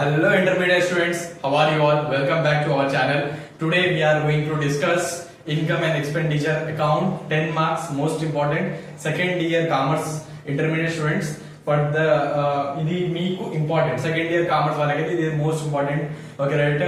hello intermediate students, how are you all? Welcome back to our channel. Today we are going to discuss income and expenditure account, 10 marks, most important, second year commerce intermediate students. But the ఇది మీకు important second year commerce వాళ్ళకైతే ఇది most important. Okay right,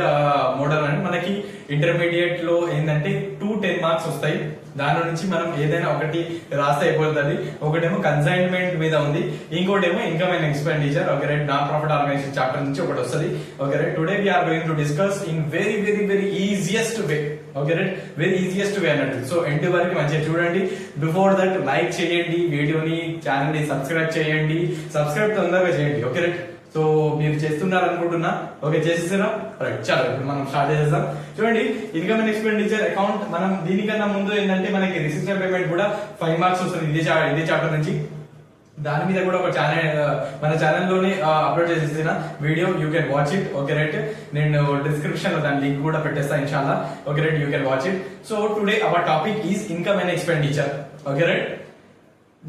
model అని మనకి intermediate లో ఏంటంటే 10 marks వస్తాయి. దాని నుంచి మనం ఏదైనా ఒకటి రాస్తే అయిపోతుంది. ఒకటేమో కన్సైన్మెంట్ మీద ఉంది, ఇంకోటేమో income and expenditure. Okay right, non profit organisation chapter నుంచి ఒకటి వస్తుంది. Okay right, today we are going to discuss in very very very easiest way. Okay right, very easiest way అన్నట్టు. సో ఎండ్ వరకు మంచిగా చూడండి. బిఫోర్ దట్ లైక్ చేయండి వీడియోని, channel ని సబ్స్క్రైబ్ చేయండి. సబ్స్క్రైబ్ తొందరగా చేయండి. ఓకే రైట్, సో మీరు చేస్తున్నారు అనుకుంటున్నా. ఓకే, చేసేసారా? రైట్, చాలా ఇప్పుడు మనం స్టార్ట్ చేసేద్దాం. చూడండి, ఇన్కమ్ అండ్ ఎక్స్పెండిచర్ అకౌంట్. మనం దీనికన్నా ముందు ఏంటంటే మనకి రిసిప్ట్ పేమెంట్ కూడా 5 మార్క్స్ వస్తుంది ఇదే చాప్టర్ నుంచి. దాని మీద కూడా ఒక ఛానల్ మన ఛానల్లోనే అప్లోడ్ చేసేసిన video, you can watch it. Okay right, నేను డిస్క్రిప్షన్ లో దాని లింక్ కూడా పెట్టేస్తాను ఇన్షాల్లా. Okay right, you can watch it. So today our topic is income and expenditure. Okay right,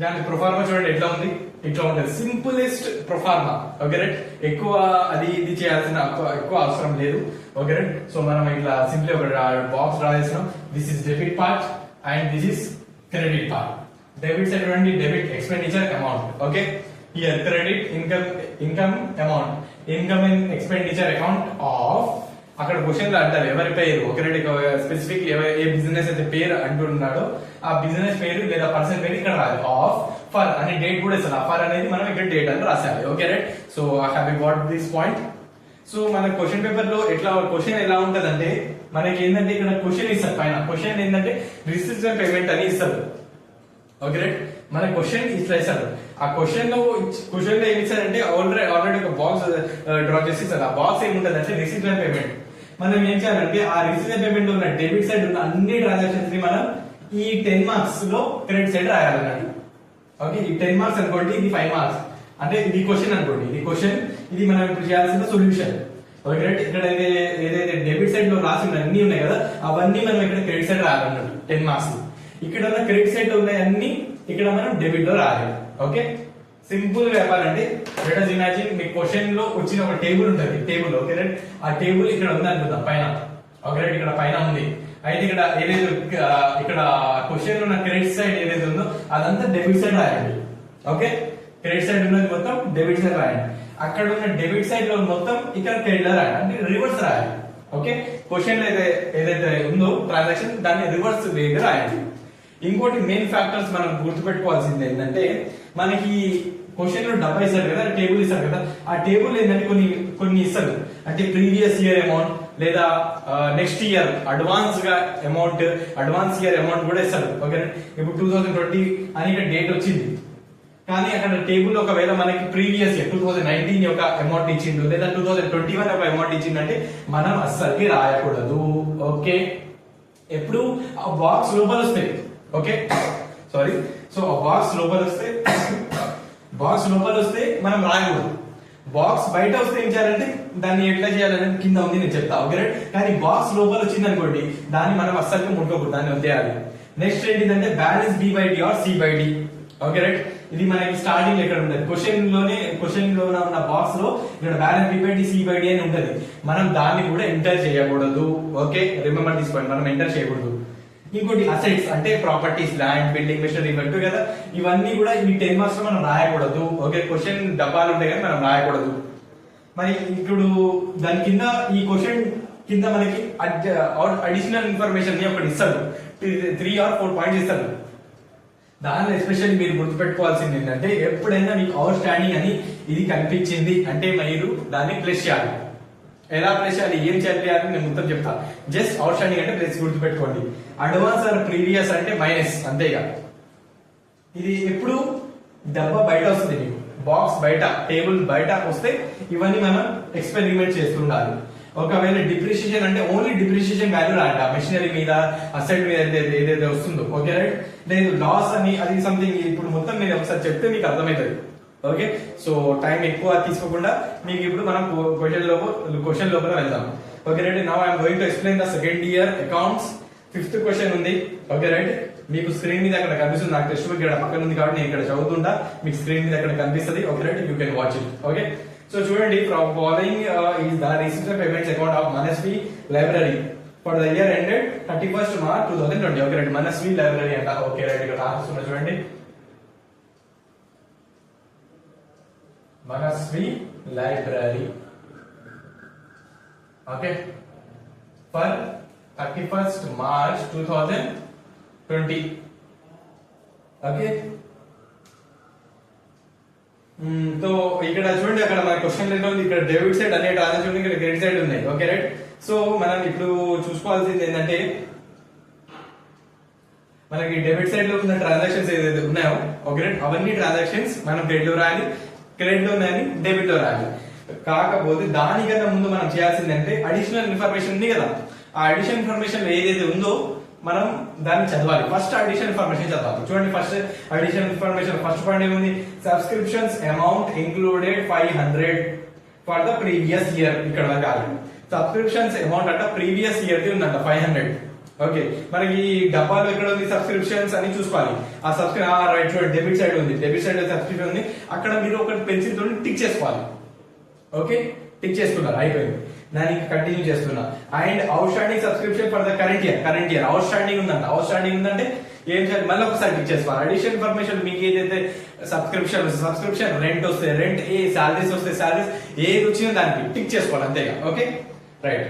దాని ప్రొఫార్మా చూడండి ఎట్లా ఉంది. ఇట్లా ఉంటుంది, సింపులెస్ట్ ప్రొఫార్మా. ఓకే రైట్, ఎక్కువ అది ఇది చేయాల్సిన ఎక్కువ అవసరం లేదు. ఓకే రైట్, సో మనం ఇట్లా సింప్లీ ఒక బాక్స్ డ్రా చేస్తున్నాం. This is debit part and this is credit part. Debit side చూడండి, debit expenditure amount. Okay, here credit income amount, income and expenditure account of. అక్కడ క్వశ్చన్ లో అంటారు ఎవరి పేరు. ఓకే రైట్, స్పెసిఫిక్ ఏ బిజినెస్ అయితే పేరు అంటున్నాడో ఆ బిజినెస్ పేరు లేదా పర్సన్ పేరు ఇక్కడ రాదు. ఆఫ్ ఫర్ అని డేట్ కూడా ఇస్తారు. ఫర్ అనేది మనం ఇక్కడ డేట్ అని రాసాలి. Okay right, so I have got this point. So మన క్వశ్చన్ పేపర్ లో ఎట్లా క్వశ్చన్ ఎలా ఉంటది అంటే మనకి ఏంటంటే ఇక్కడ క్వశ్చన్ ఇస్తారు. పైన క్వశ్చన్ ఏంటంటే రిసిప్ట్ అండ్ పేమెంట్ అని ఇస్తారు. ఓకే రైట్, మన క్వశ్చన్ ఇట్లా ఇస్తారు. ఆ క్వశ్చన్ లో ఏమి ఇస్తారంటే ఆల్రెడీ ఒక బాక్స్ డ్రా చేసి ఇస్తారు. ఆ బాక్స్ ఏముంటది అంటే రిసిప్ట్ అండ్ పేమెంట్. మనం ఏం చేయాలంటే ఆ రిసిప్ట్ అండ్ పేమెంట్ ఉన్న డెబిట్ సైడ్ ఉన్న అన్ని ట్రాన్సాక్షన్స్ ని మనం ఈ 10 మార్క్స్ లో క్రెడిట్ సైడ్ రాయాలన్నట్టు. ఓకే, ఈ 10 మార్క్స్ అనుకోండి, ఇది 5 మార్క్స్ అంటే ఇది క్వశ్చన్ అనుకోండి. ఇది క్వశ్చన్, ఇది మనం ఇప్పుడు చేయాల్సిన సొల్యూషన్. ఓకే రైట్, ఇక్కడ ఏదైతే డెబిట్ సైడ్ లో రాసి ఉన్న అన్ని ఉన్నాయి కదా, అవన్నీ మనం ఇక్కడ క్రెడిట్ సైడ్ రాయాలన్నట్టు 10 మార్క్స్. ఇక్కడ ఉన్న క్రెడిట్ సైడ్ లో ఉన్నాయి అన్ని ఇక్కడ మనం డెబిట్ లో రాయాలి. ఓకే, సింపుల్ గా చెప్పాలంటే లెట్ us ఇమాజిన్ మీ క్వశ్చన్ లో వచ్చిన ఒక టేబుల్ ఉంటుంది. టేబుల్, ఓకే రైట్, ఆ టేబుల్ ఇక్కడ ఉంది అనుకుందాం పైన. ఓకే రైట్, ఇక్కడ పైన ఉంది. అయితే ఇక్కడ ఏదైతే ఇక్కడ క్వశ్చన్ లో ఉన్న క్రెడిట్ సైడ్ ఏదైతే ఉందో అదంతా డెబిట్ సైడ్ రాయండి. ఓకే, క్రెడిట్ సైడ్ ఉన్నది మొత్తం డెబిట్ సైడ్ రాయండి. అక్కడ ఉన్న డెబిట్ సైడ్ లో మొత్తం ఇక్కడ క్రెడిట్ లో రాయండి, అంటే రివర్స్ రాయాలి. ఓకే, క్వశ్చన్ లో ఏదైతే ఉందో ట్రాన్సాక్షన్ దాన్ని రివర్స్ వేగా రాయండి. ఇంకోటి మెయిన్ ఫ్యాక్టర్స్ మనం గుర్తుపెట్టుకోవాల్సింది ఏంటంటే మనకి క్వశ్చన్ లో డబ్బా ఇస్తారు కదా, టేబుల్ ఇస్తారు కదా, ఆ టేబుల్ ఏంటంటే కొన్ని ఇస్తారు. అంటే ప్రీవియస్ ఇయర్ అమౌంట్ లేదా నెక్స్ట్ ఇయర్ అడ్వాన్స్ గా అమౌంట్, అడ్వాన్స్ ఇయర్ అమౌంట్ కూడా ఇస్తారు. ఓకే, ఇప్పుడు 2020 అని ఇక్కడ డేట్ వచ్చింది, కానీ అక్కడ టేబుల్ ఒకవేళ మనకి ప్రీవియస్ ఇయర్ 2019 యొక్క అమౌంట్ ఇచ్చిండు లేదా 2021 ఒక అమౌంట్ ఇచ్చిందంటే మనం అస్సలకి రాయకూడదు. ఓకే, ఎప్పుడు ఆ బాక్స్ లోపల వస్తాయి. ఓకే సారీ, సో ఆ బాక్స్ లోపల వస్తే మనం రాయకూడదు. బాక్స్ బయట వస్తే ఏం చేయాలంటే దాన్ని ఎట్లా చేయాలనేది కింద ఉంది, నేను చెప్తా. ఓకే రైట్, కానీ బాక్స్ లోపల వచ్చింది అనుకోండి దాన్ని మనం అస్సలు ముట్టుకోకూడదు, దాన్ని వదిలేయాలి. నెక్స్ట్ ఏంటిదంటే balance B by D R C by D. Okay right, ఇది మనకి స్టార్టింగ్ ఎక్కడ ఉంటుంది క్వశ్చన్ లో ఉన్న బాక్స్ లో ఇక్కడ balance B by D C by D అని ఉంటది. మనం దాన్ని కూడా ఎంటర్ చేయకూడదు. ఓకే, రిమెంబర్ దిస్ పాయింట్, మనం ఎంటర్ చేయకూడదు. ఇంకోటి అసెట్స్ అంటే ప్రాపర్టీస్, ల్యాండ్, బిల్డింగ్, మిషనరీ ఇవ్వండి కదా, ఇవన్నీ కూడా ఈ 10 మార్క్స్ లో మనం రాయకూడదు. ఓకే, క్వశ్చన్ డబ్బాలు ఉంటాయి కానీ మనం రాయకూడదు. మరి ఇప్పుడు దాని కింద ఈ క్వశ్చన్ కింద మనకి అడిషనల్ ఇన్ఫర్మేషన్ ఒకటి ఇస్తాడు, 3 or 4 పాయింట్స్ ఇస్తాడు. దానిలో ఎస్పెషల్లీ మీరు గుర్తుపెట్టుకోవాల్సింది ఏంటంటే ఎప్పుడైనా మీకు అవుట్ స్టాండింగ్ అని ఇది కనిపించింది అంటే మీరు దాన్ని ప్లస్ చేయాలి. ఎలా ప్లస్ చేయాలి, ఏం చేయాలి నేను మొత్తం చెప్తా. జస్ట్ అవుట్ స్టాండింగ్ అంటే ప్లస్ గుర్తుపెట్టుకోండి. అడ్వాన్స్ ఆర్ ప్రీవియస్ అంటే మైనస్, అంతేగా. ఇది ఎప్పుడు డబ్బా బయట వస్తుంది, మీకు బాక్స్ బయట, టేబుల్ బయట వస్తే ఇవన్నీ మనం ఎక్స్పెరిమెంట్ చేస్తుండాలి. ఒకవేళ డిప్రిషియేషన్ అంటే ఓన్లీ డిప్రిషియేషన్ వాల్యూ రాండి, ఆ మెషినరీ మీద, అసెట్ మీద ఏదైతే వస్తుందో. ఓకే రైట్, లేదు లాస్ అని అది సంథింగ్. ఇప్పుడు మొత్తం నేను ఒకసారి చెప్తే మీకు అర్థమవుతుంది. ఓకే, సో టైం ఎక్కువ తీసుకోకుండా మీకు ఇప్పుడు మనం క్వశ్చన్ లోపల వెళ్దాం. Okay right, now I'm going to explain the second year accounts. 5th question ఉంది. ఓకే రైట్, మీకు స్క్రీన్ మీద అక్కడ కనిపిస్తుంది, నాకు టెక్స్ట్ బుక్ ఇక్కడ పక్కన ఉంది కాబట్టి నేను ఇక్కడ చదువుతుంటా, మీకు స్క్రీన్ మీద అక్కడ కనిపిస్తుంది. Okay right, you can watch it. Okay, so చూడండి, following is the receipts and payments account of Manasvi library for the year ended 31st March 2020. Okay right, Manasvi library అంట. ఓకే రైట్, ఇక్కడ రాస్తున్నా చూడండి, Manasvi library. Okay, for 31st March 2020. Okay, so ఇక్కడ చూడండి, అక్కడ మన క్వశ్చన్ ఏంటో ఉంది, ఇక్కడ డెబిట్ సైడ్ అనే ట్రాన్సాక్షన్, ఇక్కడ క్రెడిట్ సైడ్ ఉన్నాయి. ఓకే రైట్, సో మనం ఇప్పుడు చూసుకోవాల్సింది ఏంటంటే, మనకి డెబిట్ సైడ్ లో ఉన్న ట్రాన్సాక్షన్స్ ఏదైతే ఉన్నాయో, ఓకే రైట్, అవన్నీ ట్రాన్సాక్షన్స్ మనం క్రెడిట్ లో రాయాలి, క్రెడిట్ లో ఉన్నాయని డెబిట్ లో రాయాలి. కాకపోతే దానికన్నా ముందు మనం చేయాల్సింది అంటే అడిషనల్ ఇన్ఫర్మేషన్ ఉంది కదా, ఆ అడిషనల్ ఇన్ఫర్మేషన్ ఏదైతే ఉందో మనం దాన్ని చదవాలి. ఫస్ట్ అడిషనల్ ఇన్ఫర్మేషన్ చదవాలి. చూడండి, first additional information first point ఏముంది, subscriptions amount included 500 for the previous year. ఇక్కడ వరకు ఆగండి. సబ్స్క్రిప్షన్స్ అమౌంట్ అంట ప్రీవియస్ ఇయర్ ది ఉందంట 500. ఓకే, మనకి డబ్బాలో ఎక్కడ ఉంది సబ్స్క్రిప్షన్స్ అని చూసుకోవాలి. ఆ subscription right side debit side ఉంది, డెబిట్ సైడ్ సబ్స్క్రిప్షన్ ఉంది, అక్కడ మీరు ఒక పెన్సిల్ తోటి టిక్ చేసుకోవాలి. ఓకే, టిక్ చేసుకున్నారు, అయిపోయింది. దానికి కంటిన్యూ చేస్తున్నా. And out standing subscription for the current year out standing ఉందంట. అవుట్ స్టాండింగ్ ఉందంటే ఏం చేయాలి, మళ్ళీ ఒకసారి టిక్ చేసుకోవాలి. అడిషనల్ ఇన్ఫర్మేషన్ మీకు ఏదైతే సబ్స్క్రిప్షన్ రెంట్ వస్తే రెంట్, ఏ సాలరీస్ వస్తే సాలరీస్, ఏది వచ్చినా దానికి టిక్ చేసుకోవాలి, అంతేగా. ఓకే రైట్,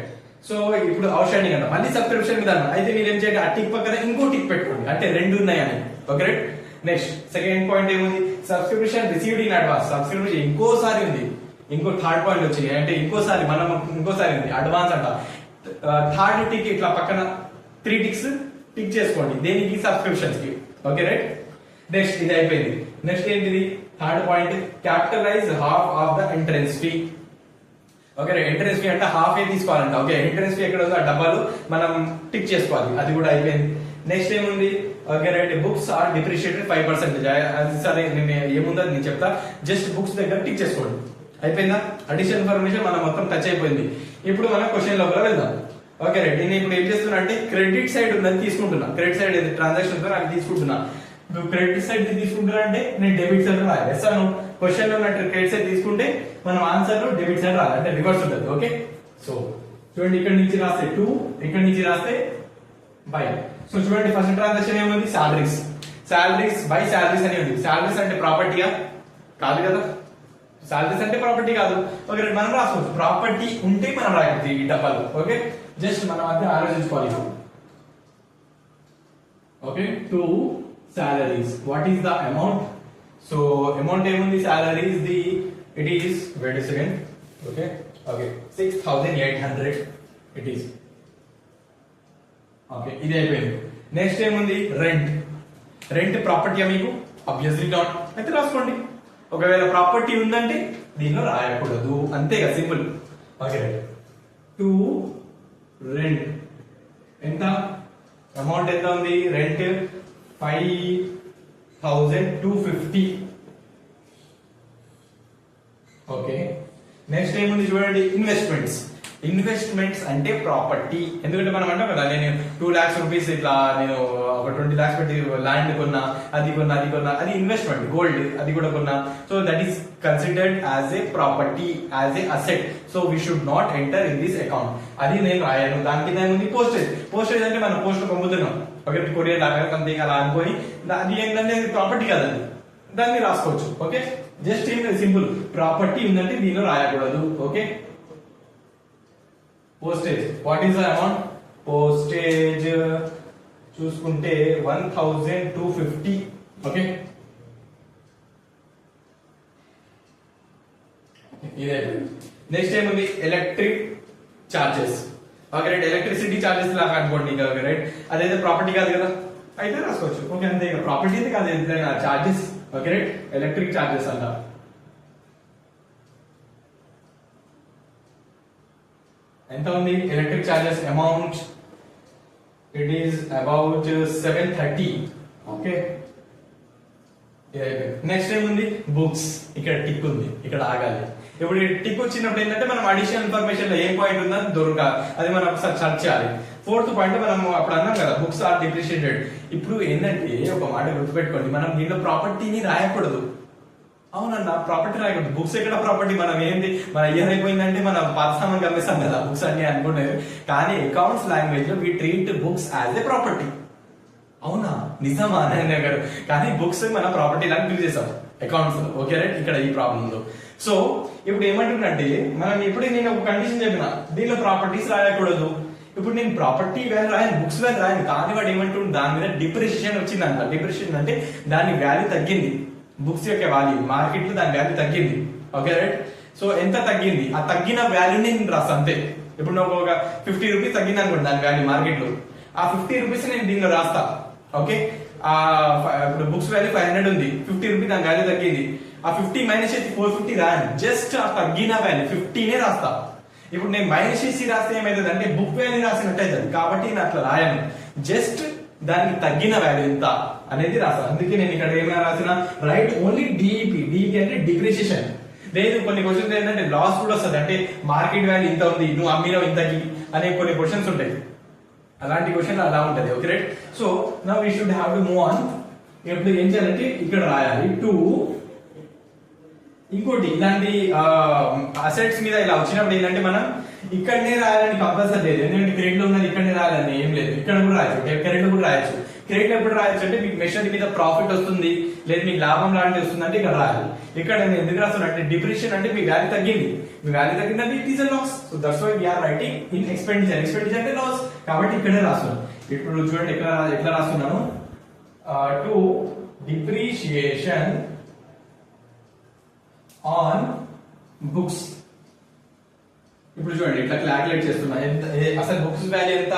సో ఇప్పుడు అవుట్ స్టాండింగ్ అంట, మళ్ళీ సబ్స్క్రిప్షన్ మీద అయితే మీరు ఏం చేయండి, ఆ టిక్ పక్కన ఇంకో టిక్ పెట్టుకోండి, అంటే రెండు ఉన్నాయని. Okay right, next second point ఏముంది, subscription received in advance. Subscription ఇంకోసారి ఉంది, ఇంకో థర్డ్ పాయింట్ వచ్చింది, అంటే ఇంకోసారి ఉంది అడ్వాన్స్ అంట. థర్డ్ టిక్ ఇట్లా పక్కన 3 టిక్స్ టిక్ చేసుకోండి, దేనికి, సబ్స్క్రిప్షన్స్ కి. ఓకే రైట్, నెక్స్ట్ ఇది అయిపోయింది. నెక్స్ట్ ఏంటిది, third point, capitalise half of the entrance fee. Okay right, entrance fee అంటే హాఫ్ ఏ తీసుకోవాలంట. ఓకే, ఎంట్రన్స్ ఫీ ఎక్కడ ఉందో ఆ డబ్బాలు మనం టిక్ చేసుకోవాలి, అది కూడా అయిపోయింది. నెక్స్ట్ ఏముంది, okay right, books are depreciated 5%. అది సరే, నేను ఏముందో నేను చెప్తా, జస్ట్ బుక్స్ దగ్గర టిక్ చేసుకోండి, అయిపోయిందా. అడిషనల్ ఇన్ఫర్మేషన్ మనం మొత్తం టచ్ అయిపోయింది. ఇప్పుడు మనం క్వశ్చన్ లోపల వెళ్దాం. ఓకే రైట్, నేను ఇప్పుడు ఏం చేస్తున్నా అంటే క్రెడిట్ సైడ్ ఉందని తీసుకుంటున్నా, క్రెడిట్ సైడ్ ఏది ట్రాన్సాక్షన్ ఉందో అది తీసుకుంటున్నా. నువ్వు క్రెడిట్ సైడ్ తీసుకుంటున్నా అంటే నేను డెబిట్ సైడ్ రాయాలి. ఎస్ఆర్ క్వశ్చన్ లో ఉన్న క్రెడిట్ సైడ్ తీసుకుంటే మనం ఆన్సర్ లో డెబిట్ సైడ్ రాయాలి, అంటే రివర్స్ ఉంటుంది. ఓకే, సో చూడండి, ఇక్కడ నుంచి రాస్తే 2, ఇక్కడ నుంచి రాస్తే బై. సో చూడండి, ఫస్ట్ ట్రాన్సాక్షన్ ఏముంది, సాలరీస్ బై సాలరీస్ అని ఉంది. సాలరీస్ అంటే ప్రాపర్టీయా? కాదు కదా, సాలరీస్ అంటే ప్రాపర్టీ కాదు. ఓకే, మనం రాసుకోవచ్చు, ప్రాపర్టీ ఉంటే మనం రాయవచ్చు ఈ డబ్బాలు. ఓకే, జస్ట్ మనం అంతా ఆలోచించుకోవాలి. Okay, 2 salaries, what is the amount? So amount ఏముంది, salaries the it is, wait a second, okay 6800 it is. Okay, ఇది అయిపోయింది. నెక్స్ట్ ఏముంది, రెంట్ ప్రాపర్టీ మీకు? ఆబ్వియస్లీ నాట్, అయితే రాసుకోండి. ఒకవేళ ప్రాపర్టీ ఉందంటే దీనిలో రాయకూడదు, అంతేగా, సింపుల్. ఓకే రైట్, 2 రెంట్ ఎంత, అమౌంట్ ఎంత ఉంది, రెంట్ 5250. ఓకే, నెక్స్ట్ ఏముంది చూడండి, ఇన్వెస్ట్మెంట్స్ అంటే ప్రాపర్టీ. ఎందుకంటే మనం అంటాం కదా, నేను 2 lakhs రూపీస్ ఇట్లా నేను ఒక 20 lakhs పెట్టి ల్యాండ్ కొన్నా, అది కొన్నా, అది ఇన్వెస్ట్మెంట్. గోల్డ్ అది కూడా కొన్నా, so that is considered as a property, as a asset. So we should not enter in this account. అది నేను రాయను. దానికి ఉంది పోస్టేజ్ అంటే మనం పోస్ట్ పంపుతున్నాం, ఓకే, కొరియర్ లాగా సంథింగ్ అలా అనుకోని, అది ఏంటంటే ప్రాపర్టీ కదండి, దాన్ని రాసుకోవచ్చు. ఓకే, జస్ట్ సింపుల్, ప్రాపర్టీ ఉందంటే దీనిలో రాయకూడదు. Okay, postage, what is the amount, postage చూసుకుంటే 1250. ఓకే, ఇదే. నెక్స్ట్ ఏముంది, electric charges. Okay right, electricity charges లాగా అనుకోండి, ఓకే రైట్, అదైతే ప్రాపర్టీ కాదు కదా, అయితే రాసుకోవచ్చు. ఓకే, అంతే, ప్రాపర్టీ అయితే కాదు, charges. Okay right, electric charges అంట. ఎంత ఉంది, electric charges amount it is about 730. Okay, next ఏముంది, బుక్స్. ఇక్కడ టిక్ ఉంది, ఇక్కడ ఆగాలి. ఇప్పుడు టిక్ వచ్చినప్పుడు ఏంటంటే మనం అడిషనల్ ఇన్ఫర్మేషన్ లో ఏం పాయింట్ ఉందని దొరకాలి, అది మనం ఒకసారి సర్చ్ చేయాలి. 4th పాయింట్ మనం అప్పుడు అన్నాం కదా, బుక్స్ ఆర్ డిప్రిషియేటెడ్. ఇప్పుడు ఏంటంటే ఒక మాట గుర్తుపెట్టుకోండి, మనం దీంట్లో ప్రాపర్టీని రాయకూడదు. అవునన్నా ప్రాపర్టీ రాయకూడదు. బుక్స్ ఎక్కడ ప్రాపర్టీ? మనం ఏంటి, మన ఇయర్ అయిపోయిందంటే మనం పాత సామాన్ గమనిస్తాం కదా బుక్స్ అన్ని అనుకునేది. కానీ అకౌంట్స్ లాంగ్వేజ్ లో we treat books as a property. అవునా, నిజమా నారాయణ గారు? కానీ బుక్స్ మన ప్రాపర్టీ లాగా బిల్ చేసాం అకౌంట్స్ లో. ఓకే రైట్, ఇక్కడ ఈ ప్రాబ్లం లో. సో ఇప్పుడు ఏమంటుందంటే మనం ఇప్పుడు నేను ఒక కండిషన్ చెప్పిన, దీనిలో ప్రాపర్టీస్ రాయకూడదు. ఇప్పుడు నేను ప్రాపర్టీ వాల్యూ రాయను, బుక్స్ వాల్యూ రాయను. కానీ వాడు ఏమంటుంది, దాని మీద డిప్రిషియేషన్ వచ్చిందంట. డిప్రిషియేషన్ అంటే దాని వాల్యూ తగ్గింది. బుక్స్ యొక్క వాల్యూ మార్కెట్ లో దాని వాల్యూ తగ్గింది. Okay right. సో ఎంత తగ్గింది, ఆ తగ్గిన వాల్యూని నేను రాస్తా అంతే. ఇప్పుడు నాకు ఒక 50 రూపీస్ తగ్గింది అనుకోండి దాని వాల్యూ మార్కెట్ లో, ఆ 50 రూపీస్ నేను దీనిలో రాస్తా. ఓకే, ఇప్పుడు బుక్స్ వాల్యూ 500 ఉంది, 50 రూపీస్ దాని వాల్యూ తగ్గింది. ఆ 50 మైనస్ చేసి 450 రాయను, జస్ట్ ఆ తగ్గిన వాల్యూ 50నే రాస్తా. ఇప్పుడు నేను మైనస్ చేసి రాస్తే ఏమైతుంది అంటే బుక్ వాల్యూ రాసినట్టు అవుతుంది. కాబట్టి నేను అట్లా రాయను, జస్ట్ దానికి తగ్గిన వాల్యూ ఎంత అనేది రాస్తాను. అందుకే నేను ఇక్కడ ఏమైనా రాసిన, రైట్ ఓన్లీ డిఈపి. డిఈపి అంటే డిప్రిషియేషన్. లేదు కొన్ని క్వశ్చన్స్ ఏంటంటే లాస్ కూడా వస్తుంది, అంటే మార్కెట్ వాల్యూ ఇంత ఉంది, నువ్వు అమ్మినావు ఇంతకి అనే కొన్ని క్వశ్చన్స్ ఉంటాయి. అలాంటి క్వశ్చన్ అలా ఉంటది. Okay right. So now we should have to move on. ఇప్పుడు ఏం చేయాలంటే ఇక్కడ రాయాలి టు. ఇంకోటి ఇలాంటి అసెట్స్ మీద ఇలా వచ్చినప్పుడు ఏంటంటే మనం ఇక్కడనే రాయాలని కంపల్సరీ లేదు. ఎందుకంటే క్రెడిట్ లో ఉన్నది ఇక్కడనే రాయాలని ఏం లేదు, ఇక్కడ కూడా రాయొచ్చు, క్రెడిట్ కూడా రాయొచ్చు. క్రెడిట్ ఎప్పుడు రాయొచ్చు అంటే మీకు మెషినరీ మీద ప్రాఫిట్ వస్తుంది, లేదు మీకు లాభం లాంటిది వస్తుంది అంటే ఇక్కడ రాయాలి. ఇక్కడ నేను ఎందుకు రాస్తున్నా అంటే డిప్రిషియేషన్ అంటే మీ వాల్యూ తగ్గింది, మీ వాల్యూ తగ్గిందంటే it is a loss. So that's why we are writing in expenditure. Expenditure అంటే లాస్, కాబట్టి ఇక్కడే రాస్తున్నాను. ఇప్పుడు చూడండి ఎట్లా రాస్తున్నాను, టు డిప్రిషియేషన్ ఆన్ బుక్స్. ఇప్పుడు చూడండి ఇట్లా క్యాలిక్యులేట్ చేస్తున్నా. అసలు బుక్స్ వాల్యూ ఎంత,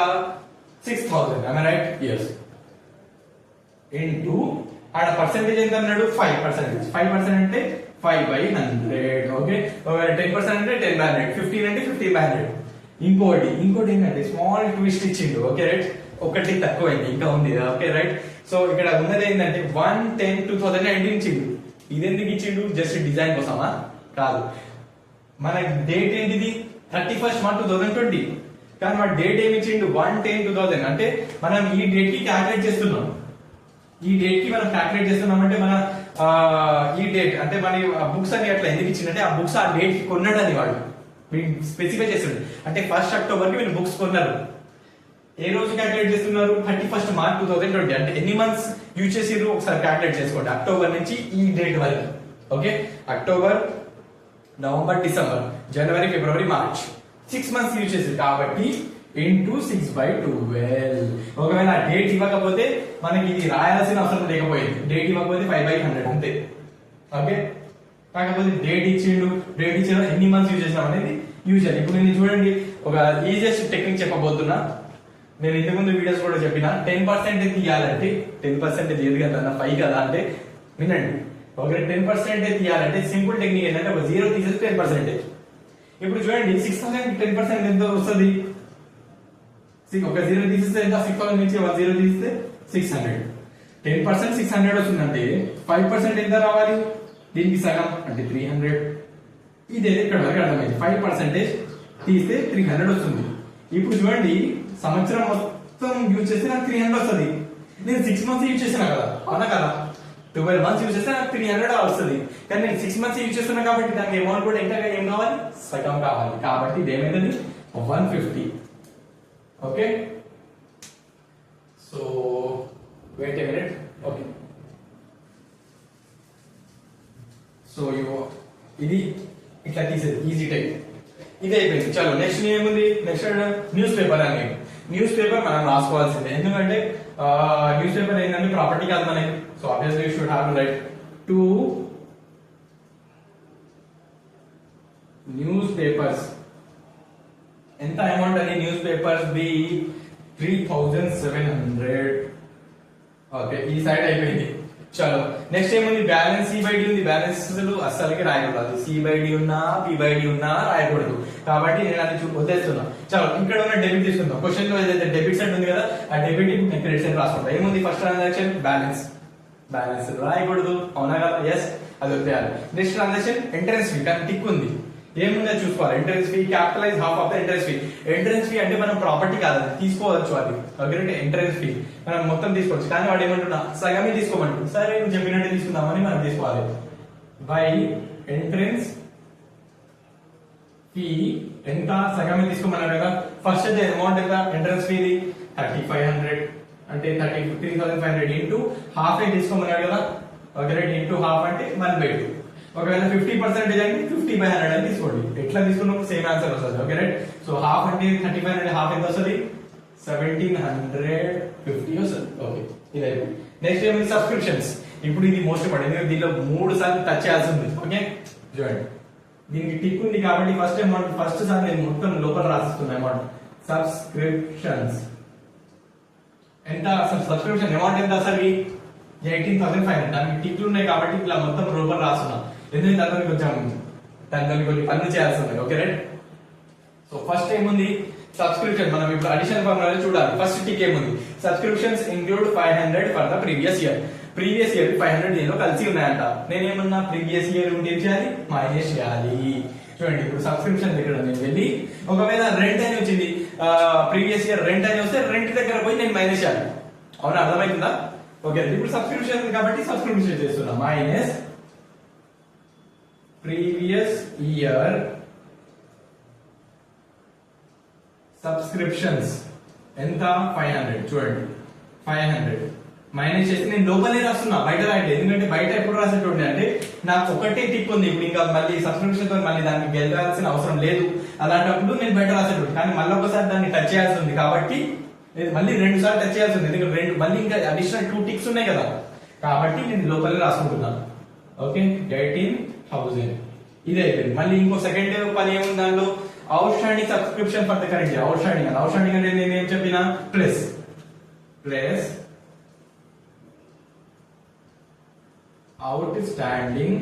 6000. am I right? yes. Into ఆడ పర్సెంటేజ్ ఎంత అన్నాడు, 5%. 5% అంటే 5/100. ఓకే, 10% అంటే 10/100, 15 అంటే 15/100. ఇంకోటి ఏంటంటే స్మాల్ ట్విస్ట్ ఇచ్చిండు. ఓకే రైట్, ఒకటి తక్కువైంది, ఇంకా ఉంది. Okay right. సో ఇక్కడ ఉన్నది ఏంటంటే 1/10/2019 ఇచ్చిండు. ఇదెందుకు ఇచ్చిండు, జస్ట్ డిజైన్ కోసమా? కాదు. మన డేట్ ఏంటిది, 31st March 2020. కానీ మన డేట్ ఏమి ఇచ్చిండు, 1/10/2000. అంటే మనం ఈ డేట్ కి క్యాల్కులేట్ చేస్తున్నాం. ఈ డేట్ కి మనం క్యాల్కులేట్ చేస్తున్నాం అంటే మన ఈ డేట్ అంటే మన బుక్స్ అని అట్లా ఎందుకు ఇచ్చిందంటే ఆ బుక్స్ ఆ డేట్ కి కొన్నాడు అని వాడు స్పెసిఫై చేస్తుండే. అంటే 1st October కి మీరు బుక్స్ కొన్నారు. ఏ రోజు క్యాల్కులేట్ చేస్తున్నారు, 31st March 2020. అంటే ఎన్ని మంత్స్ యూజ్ చేసిర్రు ఒకసారి క్యాల్కులేట్ చేసుకోండి, అక్టోబర్ నుంచి ఈ డేట్ వరకు. ఓకే, అక్టోబర్, నవంబర్, డిసెంబర్, జనవరి, ఫిబ్రవరి, మార్చ్, 6 మంత్స్ యూజ్ చేసారు. కాబట్టి ఇంటూ 6/12. ఒకవేళ డేట్ ఇవ్వకపోతే మనకి ఇది రాయాల్సిన అవసరం లేకపోయింది. డేట్ ఇవ్వకపోతే 5/100 అంతే. ఓకే, కాకపోతే డేట్ ఇచ్చిండు, డేట్ ఇచ్చిన ఎన్ని మంత్స్ యూజ్ చేసినాం అనేది యూజ్ చేయాలి. ఇప్పుడు నేను చూడండి ఒక ఈజియెస్ట్ టెక్నిక్ చెప్పబోతున్నా. నేను ఇంతకుముందు వీడియోస్ కూడా చెప్పిన, 10% తీయాలంటే 10% ఏది కదా, 5 కదా అంటే వినండి. ఒక 10% తీయాలంటే సింపుల్ టెక్నిక్ ఏంటంటే ఒక 0 తీసేసి 10%. ఇప్పుడు చూడండి 6000 10% ఎంత వస్తుంది, ఒక 0 తీసేస్తే ఎంత, 6000 నుంచి 0 తీస్తే 600. 10% 600 వస్తుందంటే 5% ఎంత రావాలి, దీనికి సగం అంటే 300. ఇదే ఇక్కడ వరకు అర్థమైంది. 5% తీస్తే 300 వస్తుంది. ఇప్పుడు చూడండి సంవత్సరం మొత్తం యూజ్ చేస్తే నాకు 300 వస్తుంది. నేను 6 మంత్స్ యూజ్ చేసిన కదా, అవునా కదా, 12 మంత్స్ యూజ్ చేస్తే నాకు 300 వస్తుంది. కానీ నేను 6 మంత్స్ యూజ్ చేస్తున్నా కాబట్టి దానికి అమౌంట్ కూడా ఇంకా ఏం కావాలి, సగం కావాలి. కాబట్టి ఇది ఏమైంది, 150. Okay, so wait a minute. Okay, so ఇది ఇట్లా తీసేది ఈజీ టైప్. ఇది అయిపోయింది. చలో నెక్స్ట్ ఏముంది, నెక్స్ట్ న్యూస్ పేపర్ అని. న్యూస్ పేపర్ మనం రాసుకోవాల్సిందే, ఎందుకంటే న్యూస్ పేపర్ ఏంటంటే ప్రాపర్టీ కాదు మనకి. So obviously you should have right to news papers. ఎంత అమౌంట్ అని, న్యూస్ పేపర్స్ బి 3700. ఓకే, ఈ సైడ్ అయిపోయింది. చలో నెక్స్ట్ ఏముంది, బ్యాలెన్స్ C/D ఉంది. బ్యాలెన్స్ అస్సలకి రాయకూడదు, C/D ఉన్నా P/D ఉన్నా రాయకూడదు. కాబట్టి నేను అది వదిలేస్తున్నా. చలో ఇక్కడ ఉన్న డెబిట్ తీసుకుందాం. క్వశ్చన్ లో ఏదైతే డెబిట్ సైడ్ ఉంది కదా, ఆ డెబిట్ నేను క్రెడిట్ సైడ్ రాసుకుంటా. ఏముంది, ఫస్ట్ ట్రాన్సాక్షన్ బ్యాలెన్స్ రాయకూడదు, అవునా కదా, ఎస్, అది వదిలేయాలి. నెక్స్ట్ ట్రాన్సాక్షన్ ఎంట్రన్స్ ఫీ, కానీ టిక్ ఉంది, ఏముందో చూసుకోవాలి. Entrance fee capitalise half of the entrance fee. Entrance fee అంటే మనం ప్రాపర్టీ కాదు, అది తీసుకోవచ్చు. అది ఓకే, ఎంట్రన్స్ ఫీ మనం మొత్తం తీసుకోవచ్చు. కానీ వాడు ఏమంటున్నా సగమే తీసుకోమంటు. సరే నువ్వు చెప్పినట్టే తీసుకుందామని మనం తీసుకోవాలి. బై ఎంట్రన్స్ ఫీ ఎంత సగమే తీసుకోమన్నారు కదా. ఫస్ట్ అయితే అమౌంట్ ఎంత ఎంట్రన్స్ ఫీది 3500 అంటే 33,500 ఇంటూ హాఫ్ ఏ తీసుకోమన్నాడు కదా. ఓకే రైట్, ఇంటూ హాఫ్ అంటే 1/2. ఒకవేళ 50% అంటే 50/100 అని తీసుకోండి. ఎట్లా తీసుకున్నప్పుడు సేమ్ ఆన్సర్ వస్తుంది. ఓకే రైట్, సో హాఫ్ అంటే 3500 హాఫ్ ఎంత వస్తుంది 1750 వస్తుంది. ఓకే ఇదే. నెక్స్ట్ ఏమైంది సబ్స్క్రిప్షన్స్. ఇప్పుడు ఇది మోస్ట్ ఇంపార్టెంట్, ఎందుకంటే దీనిలో 3 సార్లు టచ్ చేయాల్సి ఉంది. ఓకే చూడండి, దీనికి టిక్ ఉంది కాబట్టి ఫస్ట్ సార్ నేను మొత్తం లోపల రాసిస్తున్నా అమౌంట్. సబ్స్క్రిప్షన్స్ ఎంత, సబ్స్క్రిప్షన్ అమౌంట్ ఎంత అసలు 18,500. దానికి టిక్లు ఉన్నాయి కాబట్టి ఇట్లా మొత్తం లోపల రాస్తున్నా, ఎందుకంటే దాంతో కొన్ని పనులు చేయాల్సి ఉన్నాయి. ఓకే రైట్, సో ఫస్ట్ ఏముంది సబ్స్క్రిప్షన్. మనం ఇప్పుడు అడిషనల్ ఫార్ములా చూడాలి. ఫస్ట్ టిక్ ఏముంది, subscriptions include 500 for the previous year. Previous year 500 దీనిలో కలిసి ఉన్నాయంట. నేనేమన్నా ప్రీవియస్ ఇయర్ ఉంటే ఏం చేయాలి, మైనస్ చేయాలి. చూడండి ఇప్పుడు సబ్స్క్రిప్షన్ దగ్గర నేను వెళ్ళి ఒకవేళ రెంట్ అని వచ్చింది, ప్రీవియస్ ఇయర్ రెంట్ అని వస్తే రెంట్ దగ్గర పోయి నేను మైనస్ చేయాలి. అవునా, అర్థమవుతుందా? ఓకే, ఇప్పుడు సబ్స్క్రిప్షన్ కాబట్టి సబ్స్క్రిప్షన్ చేస్తున్నా. మైనస్ ప్రీవియస్ ఇయర్ సబ్స్క్రిప్షన్స్ ఎంత 500. చూడండి 500 మైనస్ చేసి నేను లోపలే రాస్తున్నా, బయట రాయట్లేదు. ఎందుకంటే బయట ఎప్పుడు రాసేటోండి అంటే నాకు ఒకటే టిక్ ఉంది. ఇప్పుడు ఇంకా మళ్ళీ సబ్స్క్రిప్షన్ తో మళ్ళీ దానికి గెలవాల్సిన అవసరం లేదు. అలాంటప్పుడు నేను బయట రాసేటోండి, కానీ మళ్ళీ ఒకసారి దాన్ని టచ్ చేయాల్సి ఉంది కాబట్టి మళ్ళీ 2 సార్లు టచ్ చేయాల్సి ఉంది. ఎందుకంటే మళ్ళీ ఇంకా అడిషనల్ 2 టిక్స్ ఉన్నాయి కదా, కాబట్టి నేను లోపలే రాసుకుంటున్నాను. ఓకే 18,000 ఇది అయిపోయింది. మళ్ళీ ఇంకో సెకండ్ పని ఏముంది దానిలో, out standing subscription for the current year. Out standing అంటే నేను ఏం చెప్పిన, ప్లస్ అవుట్ స్టాండింగ్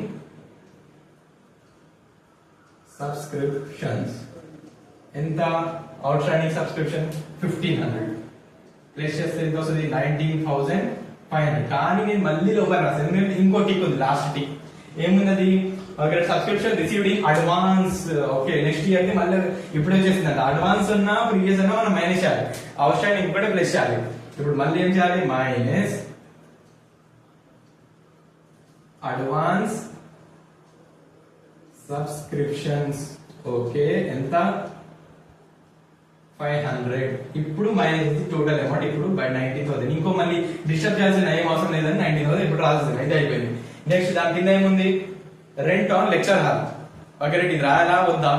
సబ్స్క్రిప్షన్స్ ఎంత, అవుట్ స్టాండింగ్ సబ్స్క్రిప్షన్ 1500 ప్లస్ చేస్తే ఎంత వస్తుంది 19,500. కానీ నేను మళ్ళీ లోపల రాస్తాను, ఎందుకంటే ఇంకో టిక్ ఉంది, లాస్ట్ టిక్ ఏమున్నది, subscription received in advance. Okay next year కి మళ్ళీ ఇప్పుడే చేసిందంట, అడ్వాన్స్ ఉన్నా ప్రీవియస్ అన్నా మనం మైనస్ చేయాలి, అవుట్ స్టాండింగ్ ఇంకోటి ప్లస్ చేయాలి. ఇప్పుడు మళ్ళీ ఏం చేయాలి, మైనస్ అడ్వాన్స్ సబ్స్క్రిప్షన్స్. ఓకే ఎంత 500. ఇప్పుడు మైనస్ టోటల్ అమౌంట్ ఇప్పుడు బై 19,000. ఇంకో మళ్ళీ డిస్టర్బ్ చేయాల్సిన ఏం అవసరం లేదని 19,000 ఇప్పుడు రాసేది అయితే అయిపోయింది. నెక్స్ట్ దాని కింద ఏముంది, rent on lecture hall. Okay ఇది రాయాలా వద్దా,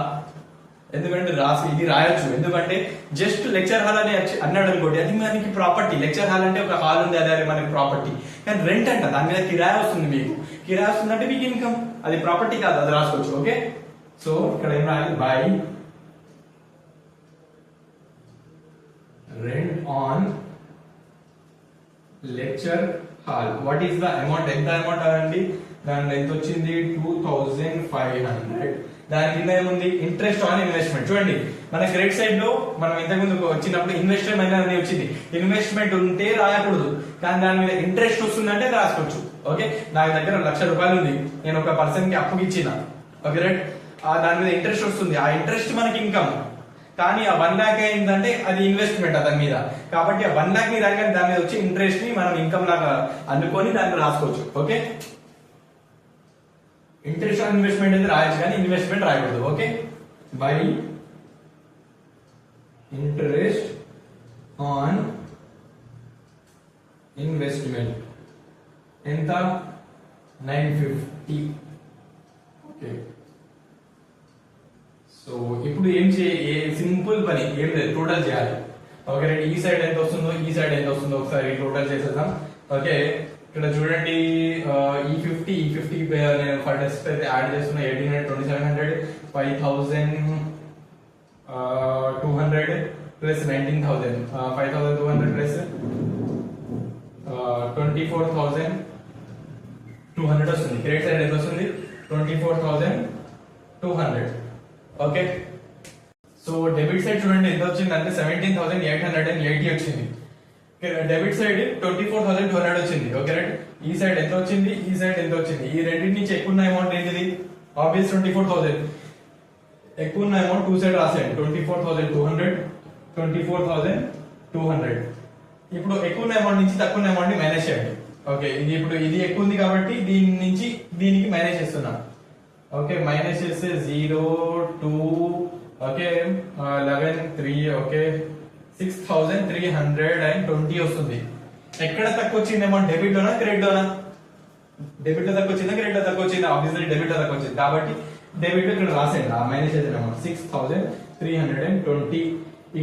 ఎందుకంటే ఇది రాయొచ్చు, ఎందుకంటే జస్ట్ లెక్చర్ హాల్ అని అన్నాడు అనుకోండి, అది మనకి ప్రాపర్టీ. లెక్చర్ హాల్ అంటే ఒక హాల్ ఉంది, అదే మనకి ప్రాపర్టీ. కానీ రెంట్ అంట, దాని మీద కిరాయి వస్తుంది. మీకు కిరాయి వస్తుంది అంటే మీకు ఇన్కమ్, అది ప్రాపర్టీ కాదు, అది రాసుకోవచ్చు. ఓకే సో ఇక్కడ ఏం రాయాలి, by rent on lecture hall. What is the amount, ఎంత అమౌంట్ అండి, దాని ఎంత వచ్చింది 2,500. దాని కింద ఏముంది, ఇంట్రెస్ట్ ఆన్ ఇన్వెస్ట్మెంట్. చూడండి మన క్రెడిట్ సైడ్ లో మనం ఇంతకుముందు వచ్చినప్పుడు ఇన్వెస్ట్మెంట్ అనేది వచ్చింది. ఇన్వెస్ట్మెంట్ ఉంటే రాయకూడదు, కానీ దాని మీద ఇంట్రెస్ట్ వస్తుందంటే రాసుకోవచ్చు. ఓకే నాకు దగ్గర 1,00,000 రూపాయలు ఉంది, నేను ఒక పర్సన్ కి అప్పుకి ఇచ్చిన. ఓకే రైట్, దాని మీద ఇంట్రెస్ట్ వస్తుంది, ఆ ఇంట్రెస్ట్ మనకి ఇన్కమ్. కానీ ఆ 1 lakh ఏంటంటే అది ఇన్వెస్ట్మెంట్ దాని మీద, కాబట్టి ఆ 1 lakh ని దాని మీద వచ్చి ఇంట్రెస్ట్ ని మనం ఇన్కమ్ లాగా అనుకొని దాన్ని రాసుకోవచ్చు. ఓకే ఇంట్రెస్ట్ ఆన్ ఇన్వెస్ట్మెంట్ అయితే రాయొచ్చు, కానీ ఇన్వెస్ట్మెంట్ రాయకూడదు. Okay by interest on investment ఎంత 950. ఓకే సో ఇప్పుడు ఏం సింపుల్ పని ఏం లేదు, టోటల్ చేయాలి. ఓకే రైట్, ఈ సైడ్ ఎంత వస్తుందో ఈ సైడ్ ఎంత వస్తుందో ఒకసారి టోటల్ చేసేద్దాం. ఓకే ఇక్కడ చూడండి ఈ 50 నేను ఫస్ట్ అయితే యాడ్ చేస్తున్నా. 1,800 2,700 5,200 ప్లస్ 19,000 5,200 ప్లస్ 24,200 వస్తుంది. క్రెడిట్ సైడ్ ఎంత వస్తుంది 24,200. ఓకే సో డెబిట్ సైడ్ చూడండి ఎంత వచ్చింది అంటే 17,880 వచ్చింది. డెబిట్ సైడ్ 24,200 వచ్చింది. ఓకే రైట్, ఈ సైడ్ ఎంత వచ్చింది, ఈ సైడ్ ఎంత వచ్చింది. ఈ రెండింటి నుంచి ఎక్కువ ఉన్న అమౌంట్ ఏంటిది, ఆబ్వియస్ 24,000. ఎక్కువ ఉన్న అమౌంట్ 2 సైడ్ రాసేయండి, 24,200 24,200. ఇప్పుడు ఎక్కువ ఉన్న అమౌంట్ నుంచి తక్కువ ఉన్న అమౌంట్ ని మైనస్ చేయండి. ఓకే, ఇది ఇప్పుడు ఇది ఎక్కువ ఉంది కాబట్టి దీని నుంచి దీనికి మైనస్ చేస్తున్నాం. ఓకే, మైనస్ చేస్తే 0, 2, ఓకే 11, 3, ఓకే 6320 వస్తుంది. ఎక్కడ తక్కువ వచ్చింది అమౌంట్? డెబిట్ లోనా క్రెడిట్ లోనా? డెబిట్ లో తక్కువ వచ్చిందా క్రెడిట్ లో తక్కువ వచ్చిందా? ఆబ్వియస్లీ డెబిట్ లో తక్కువ వచ్చింది కాబట్టి డెబిట్ లో ఇక్కడ రాసేయండి ఆ మైనస్ చేసిన అమౌంట్ 6320.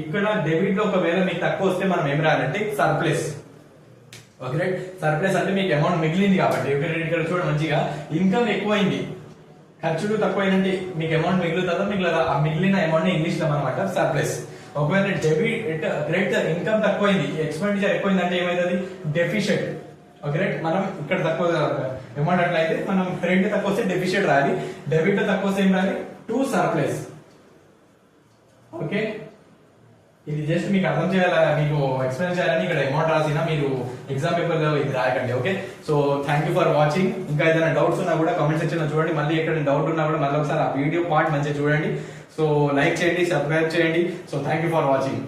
ఇక్కడ డెబిట్ లో ఒకవేళ మీకు తక్కువ వస్తే మనం ఏం రాయాలంటే సర్ప్లస్. ఓకే రైట్, సర్ప్లస్ అంటే మీకు అమౌంట్ మిగిలింది కాబట్టి. ఓకే రైట్, ఇక్కడ చూడండి మంచిగా ఇన్కమ్ ఎక్కువైంది, ఖర్చులు తక్కువైందంటే మీకు అమౌంట్ మిగులుతుందా మిగిలిదా? ఆ మిగిలిన అమౌంట్ అన్నమాట సర్ప్లస్. ఒకవేళ డెబిట్ క్రెడిట్ ఇన్కమ్ తక్కువైంది, ఎక్స్పెండిచర్ ఎక్కువైందంటే ఏమైతుంది? డెఫిషియట్. ఓకే రైట్, మనం ఇక్కడ తక్కువ అమౌంట్ అట్లయితే మనం క్రెడిట్ తక్కువ వస్తే డెఫిషియట్ రాయాలి, డెబిట్ తక్కువ వస్తే ఏం రాయాలి? To surplus. ఓకే, ఇది జస్ట్ మీకు అర్థం చేయాలా, మీకు ఎక్స్ప్లెయిన్ చేయాలని ఇక్కడ అమౌంట్ రాసినా మీరు ఎగ్జామ్ పేపర్ లో ఇది రాయకండి. Okay, so thank you for watching. ఇంకా ఏదైనా డౌట్స్ ఉన్నా కూడా కామెంట్ సెక్షన్ లో చూడండి. మళ్ళీ ఎక్కడ డౌట్ ఉన్నా కూడా మళ్ళీ ఒకసారి ఆ వీడియో పార్ట్ మంచిగా చూడండి. సో లైక్ చేయండి, సబ్స్క్రైబ్ చేయండి. So thank you for watching.